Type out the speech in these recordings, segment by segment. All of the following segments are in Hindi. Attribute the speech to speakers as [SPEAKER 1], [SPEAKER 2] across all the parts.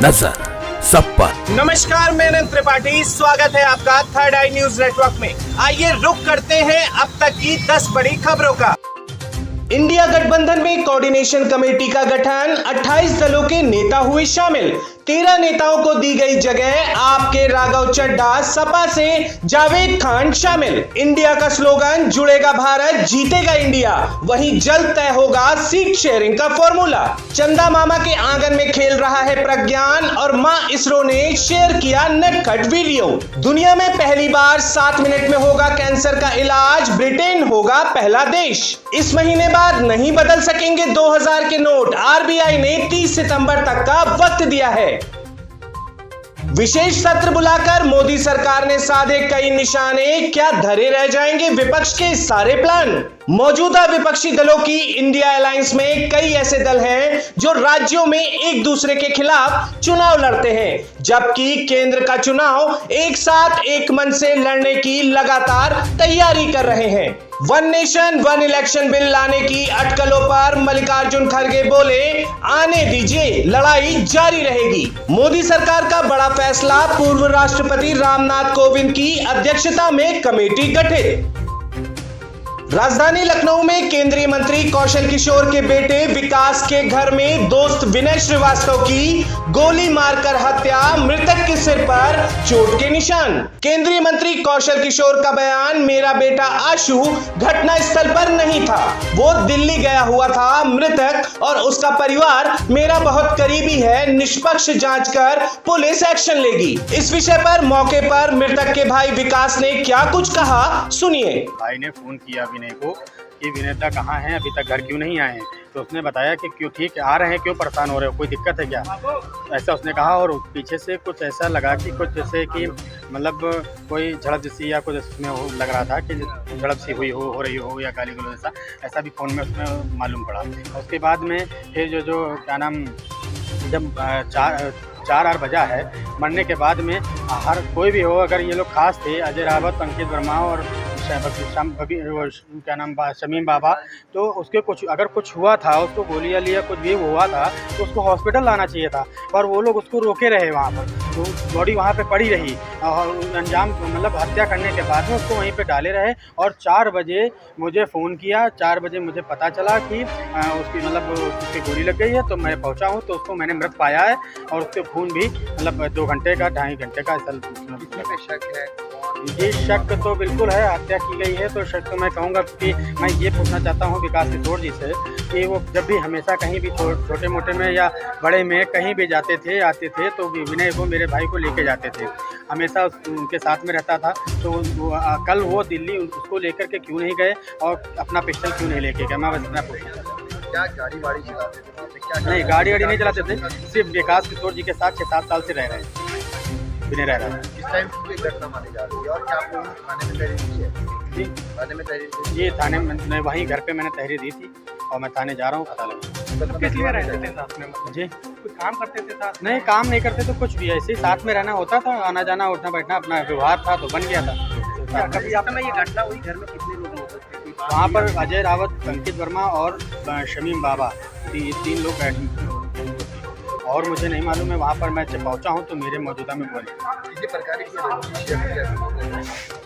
[SPEAKER 1] नजर सब पर।
[SPEAKER 2] नमस्कार, मैं अनंत त्रिपाठी, स्वागत है आपका थर्ड आई न्यूज नेटवर्क में। आइए रुक करते हैं अब तक की 10 बड़ी खबरों का। इंडिया गठबंधन में कोऑर्डिनेशन कमेटी का गठन, 28 दलों के नेता हुए शामिल, 13 नेताओं को दी गई जगह, आपके राघव चड्ढा, सपा से जावेद खान शामिल। इंडिया का स्लोगन, जुड़ेगा भारत जीतेगा इंडिया, वहीं जल्द तय होगा सीट शेयरिंग का फॉर्मूला। चंदा मामा के आंगन में खेल रहा है प्रज्ञान और मां इसरो ने शेयर किया नटखट वीडियो। दुनिया में पहली बार 7 मिनट में होगा कैंसर का इलाज, ब्रिटेन होगा पहला देश। इस महीने बाद नहीं बदल सकेंगे 2000 के नोट, आरबीआई ने 30 सितंबर तक का वक्त दिया है। विशेष सत्र बुलाकर मोदी सरकार ने साधे कई निशाने, क्या धरे रह जाएंगे विपक्ष के सारे प्लान? मौजूदा विपक्षी दलों की इंडिया अलायंस में कई ऐसे दल हैं जो राज्यों में एक दूसरे के खिलाफ चुनाव लड़ते हैं, जबकि केंद्र का चुनाव एक साथ एक मन से लड़ने की लगातार तैयारी कर रहे हैं। One nation one election bill लाने की अटकलों पर मल्लिकार्जुन खड़गे बोले, आने दीजिए, लड़ाई जारी रहेगी। मोदी सरकार का बड़ा फैसला, पूर्व राष्ट्रपति रामनाथ कोविंद की अध्यक्षता में कमेटी गठित। राजधानी लखनऊ में केंद्रीय मंत्री कौशल किशोर के बेटे विकास के घर में दोस्त विनय श्रीवास्तव की गोली मारकर हत्या, मृतक के सिर पर चोट के निशान। केंद्रीय मंत्री कौशल किशोर का बयान, मेरा बेटा आशु घटना स्थल पर नहीं था, वो दिल्ली गया हुआ था। मृतक और उसका परिवार मेरा बहुत करीबी है, निष्पक्ष जांच कर पुलिस एक्शन लेगी। इस विषय पर मौके पर मृतक के भाई विकास ने क्या कुछ कहा, सुनिए।
[SPEAKER 3] भाई ने फोन किया विनय को कि विनेता कहाँ हैं, अभी तक घर क्यों नहीं आए हैं। तो उसने बताया कि क्यों, ठीक आ रहे हैं, क्यों परेशान हो रहे हो, कोई दिक्कत है क्या, ऐसा उसने कहा। और पीछे से कुछ ऐसा लगा कि कुछ जैसे कि मतलब कोई झड़प जैसी या कुछ उसमें लग रहा था कि झड़प सी हुई हो रही हो या गाली गलौज ऐसा भी फ़ोन में उसमें मालूम पड़ा। उसके बाद में फिर जो क्या नाम, जब 4 बजा है, मरने के बाद में हर कोई भी हो, अगर ये लोग खास थे, अजय रावत, अंकित वर्मा और क्या नाम शमीम बाबा, तो उसके कुछ अगर कुछ हुआ था, उसको गोली लिया कुछ भी हुआ था तो उसको हॉस्पिटल लाना चाहिए था, पर वो लोग उसको रोके रहे वहाँ पर, तो बॉडी वहाँ पे पड़ी रही और अंजाम मतलब हत्या करने के बाद में उसको वहीं पे डाले रहे। और 4 बजे मुझे फ़ोन किया, 4 बजे मुझे पता चला कि उसकी मतलब उसकी गोली लग गई है, तो मैं पहुँचा हूँ तो उसको मैंने मृत पाया है और उसके खून भी मतलब 2 घंटे का 2.5 घंटे का शक है। ये शक तो बिल्कुल है, हत्या की गई है, तो शक तो मैं कहूँगा कि मैं ये पूछना चाहता हूँ विकास किशोर जी से कि वो जब भी हमेशा कहीं भी छोटे मोटे में या बड़े में कहीं भी जाते थे आते थे तो विनय को, मेरे भाई को लेके जाते थे, हमेशा उनके साथ में रहता था। तो कल वो दिल्ली उसको लेकर के क्यों नहीं गए और अपना पिस्टल क्यों नहीं लेके गए, मैं बस इतना पूछना चाहता हूँ।
[SPEAKER 4] क्या गाड़ी वाड़ी चलाते थे?
[SPEAKER 3] नहीं, गाड़ी वाड़ी नहीं चलाते थे, सिर्फ विकास किशोर जी के साथ 6-7 साल से रह रहे हैं, विनय रह रहा है।
[SPEAKER 4] किस टाइम की घटना मानी जा रही है और क्या आप लोगों ने थाने में तहरीर दी है?
[SPEAKER 3] जी,
[SPEAKER 4] थाने में तहरीर दी?
[SPEAKER 3] जी, थाने में वहीं घर पे मैंने तहरीर दी थी और मैं थाने जा रहा हूँ, पता लगा।
[SPEAKER 4] तो किस लिए रहते थे
[SPEAKER 3] साथ में? जी, कुछ काम करते थे साथ? नहीं, काम नहीं करते तो कुछ भी, ऐसे ही साथ में रहना होता था, आना जाना उठना बैठना अपना व्यवहार था तो बन गया था।
[SPEAKER 4] कभी आप में ये घटना हुई, घर में कितने लोग हो सकते थे?
[SPEAKER 3] वहाँ पर अजय रावत, अंकित वर्मा और शमीम बाबा, 3 लोग बैठे और मुझे नहीं मालूम है। वहाँ पर मैं जब पहुँचा हूँ तो मेरे मौजूदा में बोले
[SPEAKER 4] किसी प्रकार की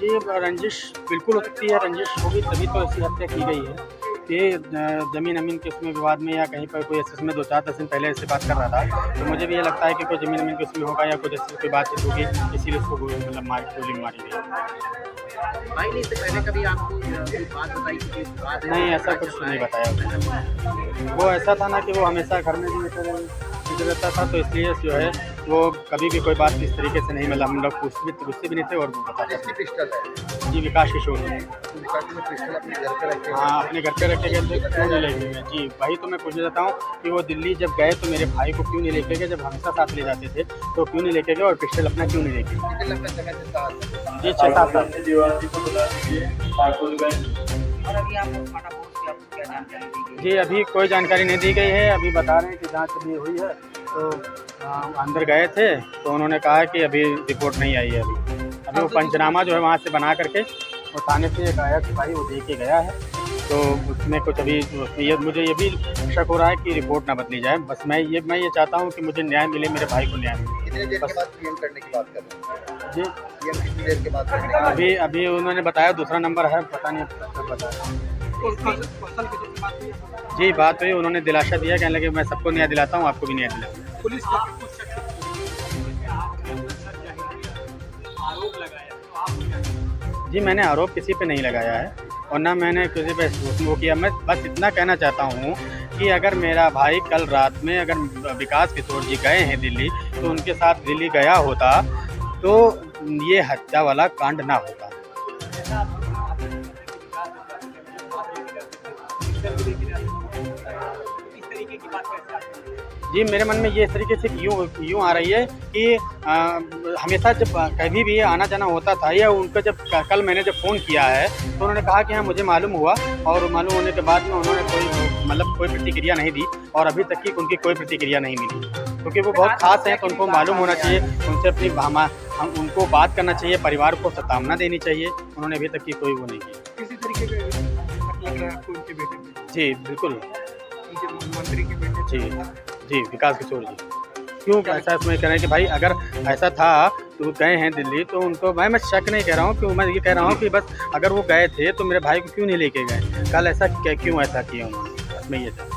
[SPEAKER 3] जी रंजिश बिल्कुल हो सकती है, रंजिश होगी तभी तो ऐसी हत्या की गई है कि ज़मीन अमीन के उसमें विवाद में या कहीं पर कोई ऐसे में 2-4 दिन पहले ऐसे बात कर रहा था, तो मुझे भी ये लगता है कि कोई ज़मीन अमीन के उसमें होगा या कुछ ऐसी कोई बातचीत होगी, इसीलिए उसको मतलब गोली मारी गई।
[SPEAKER 4] भाई ने इससे पहले कभी आपको बात बताई कि
[SPEAKER 3] नहीं, ऐसा कुछ नहीं बताया। वो ऐसा था ना कि वो हमेशा घर में भी रहता था, तो इसलिए जो है वो कभी भी कोई बात इस तरीके से नहीं, मतलब हम लोग गुस्से भी नहीं थे और बताते थे।
[SPEAKER 4] पिस्टल है
[SPEAKER 3] जी, विकास किशोर है।
[SPEAKER 4] पिस्टल अपने घर पे रखे?
[SPEAKER 3] हाँ, अपने घर पे रखे गए थे, क्यों नहीं लेके गए? जी, वही तो मैं पूछना चाहता हूँ कि वो दिल्ली जब गए तो मेरे भाई को क्यों नहीं लेके गए, जब हमेशा साथ ले जाते थे तो क्यों नहीं लेके गए और पिस्टल अपना क्यों नहीं लेके गए?
[SPEAKER 4] कितने लंबे समय से साथ?
[SPEAKER 3] जी, 6-7 साल। जी, अभी कोई जानकारी नहीं दी गई है, अभी बता रहे हैं कि जांच अभी हुई है, तो अंदर गए थे तो उन्होंने कहा कि अभी रिपोर्ट नहीं आई है। अभी वो पंचनामा जो है वहाँ से बना करके वो थाने से आया कि भाई वो दे के गया है तो उसमें कुछ अभी मुझे ये भी शक हो रहा है कि रिपोर्ट ना बदली जाए। बस मैं ये चाहता हूँ कि मुझे न्याय मिले, मेरे भाई को न्याय मिले।
[SPEAKER 1] कितनी देर के बाद पीएम करने की बात कर रहे हैं
[SPEAKER 3] जी?
[SPEAKER 1] पीएम कितनी देर के बाद करने की बात?
[SPEAKER 3] अभी उन्होंने बताया दूसरा नंबर है, पता नहीं कब बताया। जी बात हुई, उन्होंने दिलासा दिया, कहने लगे मैं सबको न्याय दिलाता हूँ, आपको भी न्याय दिलाऊंगा।
[SPEAKER 5] पुलिस आरोप लगाया,
[SPEAKER 3] जी मैंने आरोप किसी पे नहीं लगाया है और ना मैंने किसी पे वो किया। मैं बस इतना कहना चाहता हूँ कि अगर मेरा भाई कल रात में अगर विकास किशोर जी गए हैं दिल्ली, तो उनके साथ दिल्ली गया होता तो ये हत्या वाला कांड ना होता। जी मेरे मन में ये इस तरीके से यूँ आ रही है कि हमेशा जब कभी भी आना जाना होता था, या उनको जब कल मैंने जब फ़ोन किया है तो उन्होंने कहा कि हाँ मुझे मालूम हुआ, और मालूम होने के बाद में उन्होंने कोई प्रतिक्रिया नहीं दी, और अभी तक की उनकी कोई प्रतिक्रिया नहीं मिली, क्योंकि वो बहुत खास हैं। तो उनको मालूम होना चाहिए, उनसे अपनी हम उनको बात करना चाहिए, परिवार को सतामना देनी चाहिए। उन्होंने अभी तक की कोई वो नहीं की।
[SPEAKER 5] किसी तरीके का लग रहा है आपको उनके बेटे में?
[SPEAKER 3] जी बिल्कुल,
[SPEAKER 5] मंत्री के बेटे
[SPEAKER 3] जी विकास किशोर जी। क्यों ऐसा इसमें कह रहे हैं कि भाई अगर ऐसा था तो गए हैं दिल्ली, तो उनको मैं शक नहीं कह रहा हूँ, क्यों मैं ये कह रहा हूँ कि बस अगर वो गए थे तो मेरे भाई को क्यों नहीं लेके गए कल, ऐसा क्यों ऐसा किया उन्होंने, मैं ये था।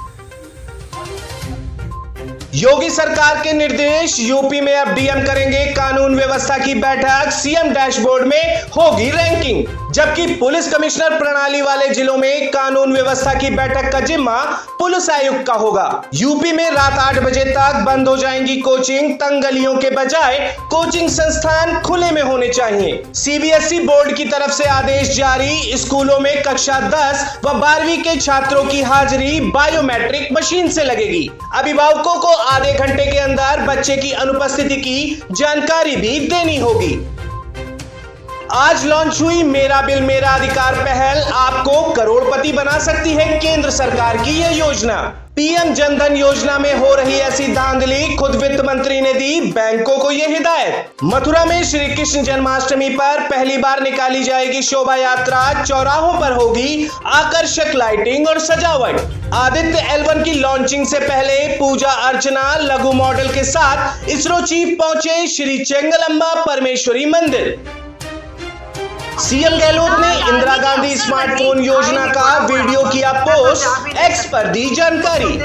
[SPEAKER 2] योगी सरकार के निर्देश, यूपी में अब डीएम करेंगे कानून व्यवस्था की बैठक, सीएम डैशबोर्ड में होगी रैंकिंग, जबकि पुलिस कमिश्नर प्रणाली वाले जिलों में कानून व्यवस्था की बैठक का जिम्मा पुलिस आयुक्त का होगा। यूपी में रात 8 बजे तक बंद हो जाएंगी कोचिंग, तंग गलियों के बजाय कोचिंग संस्थान खुले में होने चाहिए। सीबीएसई बोर्ड की तरफ से आदेश जारी, स्कूलों में कक्षा 10 व 12वीं के छात्रों की हाजिरी बायोमेट्रिक मशीन से लगेगी। अभिभावकों को आधे घंटे के अंदर बच्चे की अनुपस्थिति की जानकारी भी देनी होगी। आज लॉन्च हुई मेरा बिल मेरा अधिकार पहल, आपको करोड़पति बना सकती है केंद्र सरकार की यह योजना। पीएम जनधन योजना में हो रही ऐसी धांधली, खुद वित्त मंत्री ने दी बैंकों को यह हिदायत। मथुरा में श्री कृष्ण जन्माष्टमी पर पहली बार निकाली जाएगी शोभा यात्रा, चौराहों पर होगी आकर्षक लाइटिंग और सजावट। आदित्य L1 की लॉन्चिंग से पहले पूजा अर्चना लघु मॉडल के साथ इसरो चीफ पहुंचे श्री चेंगलम्बा परमेश्वरी मंदिर। सीएम गहलोत ने इंदिरा गांधी स्मार्टफोन योजना का वीडियो किया पोस्ट, एक्स पर दी जानकारी।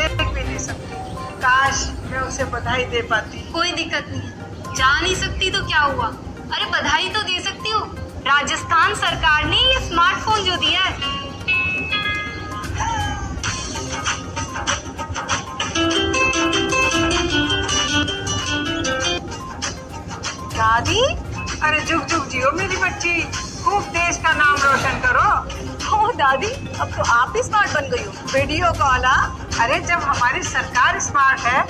[SPEAKER 6] काश मैं उसे बधाई दे पाती।
[SPEAKER 7] कोई दिक्कत नहीं है, जा नहीं सकती तो क्या हुआ, अरे बधाई तो दे सकती हो। राजस्थान सरकार ने ये स्मार्टफोन जो दिया है,
[SPEAKER 6] दादी अरे जुग जुग जियो मेरी बच्ची, खूब देश का नाम रोशन करो।
[SPEAKER 7] ओ दादी अब तो आप ही स्मार्ट बन गई हो।
[SPEAKER 6] वीडियो कॉल, अरे जब हमारी सरकार स्मार्ट है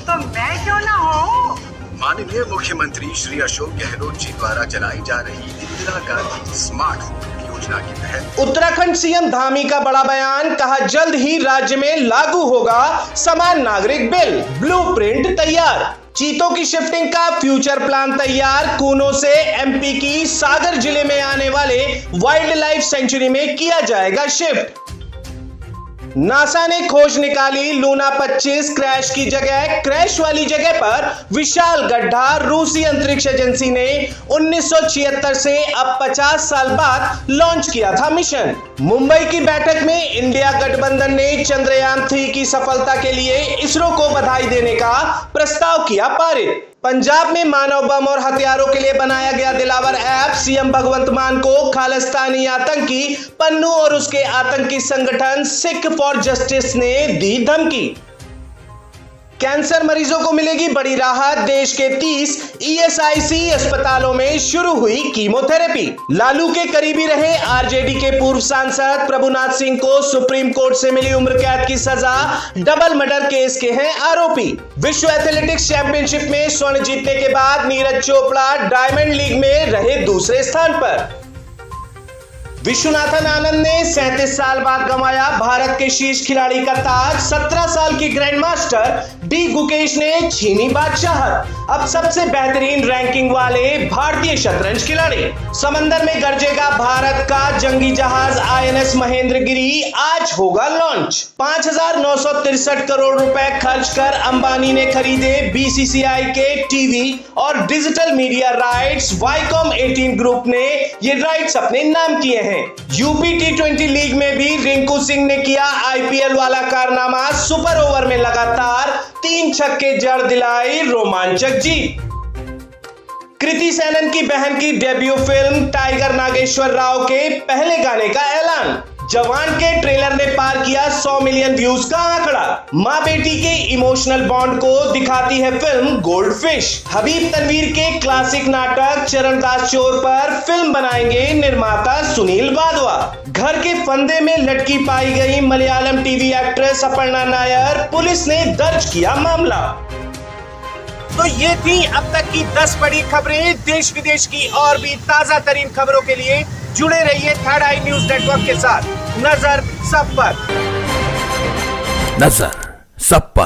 [SPEAKER 6] तो मैं क्यों ना हूँ।
[SPEAKER 8] माननीय मुख्यमंत्री श्री अशोक गहलोत जी द्वारा चलाई जा रही इंदिरा गांधी स्मार्ट योजना के तहत
[SPEAKER 2] उत्तराखंड सीएम धामी का बड़ा बयान, कहा जल्द ही राज्य में लागू होगा समान नागरिक बिल, ब्लूप्रिंट तैयार। चीतों की शिफ्टिंग का फ्यूचर प्लान तैयार, कूनो से एमपी की सागर जिले में आने वाले वाइल्ड लाइफ सेंचुरी में किया जाएगा शिफ्ट। नासा ने खोज निकाली लूना 25 क्रैश की जगह, क्रैश वाली जगह पर विशाल गड्ढा। रूसी अंतरिक्ष एजेंसी ने 1976 से अब 50 साल बाद लॉन्च किया था मिशन। मुंबई की बैठक में इंडिया गठबंधन ने चंद्रयान 3 की सफलता के लिए इसरो को बधाई देने का प्रस्ताव किया पारित। पंजाब में मानव बम और हथियारों के लिए बनाया गया दिलावर ऐप, सीएम भगवंत मान को खालिस्तानी आतंकी पन्नू और उसके आतंकी संगठन सिख फॉर जस्टिस ने दी धमकी। कैंसर मरीजों को मिलेगी बड़ी राहत, देश के 30 ईएसआईसी अस्पतालों में शुरू हुई कीमोथेरेपी। लालू के करीबी रहे आरजेडी के पूर्व सांसद प्रभुनाथ सिंह को सुप्रीम कोर्ट से मिली उम्र कैद की सजा, डबल मर्डर केस के हैं आरोपी। विश्व एथलेटिक्स चैंपियनशिप में स्वर्ण जीतने के बाद नीरज चोपड़ा डायमंड लीग में रहे दूसरे स्थान पर। विश्वनाथन आनंद ने 37 साल बाद गंवाया भारत के शीर्ष खिलाड़ी का ताज, 17 साल की ग्रैंड मास्टर डी गुकेश ने छीनी बादशाहत। अब सबसे बेहतरीन रैंकिंग वाले भारतीय शतरंज खिलाड़ी। समंदर में गरजेगा भारत का जंगी जहाज INS महेंद्रगिरी, आज होगा लॉन्च। 5,963 करोड़ रुपए खर्च कर अंबानी ने खरीदे BCCI के टीवी और digital media rights. Viacom 18 group ने ये राइट्स अपने नाम किए हैं। यूपी T20 लीग में भी रिंकू सिंह ने किया IPL वाला कारनामा। सुपर ओवर में लगातार 3 छक्के जड़ दिलाई रोमांचक जीत। कृति सेनन की बहन की debut film Tiger Nageswara Rao के पहले गाने का ऐलान। जवान के ट्रेलर ने पार किया 100 मिलियन व्यूज का आंकड़ा। मां बेटी के इमोशनल बॉन्ड को दिखाती है film gold fish. Habib Tanvir के क्लासिक नाटक चरणदास चोर पर फिल्म बनाएंगे निर्माता सुनील बादवा। घर के फंदे में लटकी पाई गई Malayalam TV actress Aparna Nair, police ने दर्ज किया मामला। तो ये थी अब तक की 10 बड़ी खबरें। देश विदेश की और भी ताजा तरीन खबरों के लिए जुड़े रहिए थर्ड आई न्यूज नेटवर्क के साथ। नजर सब पर।
[SPEAKER 9] नजर सब पर।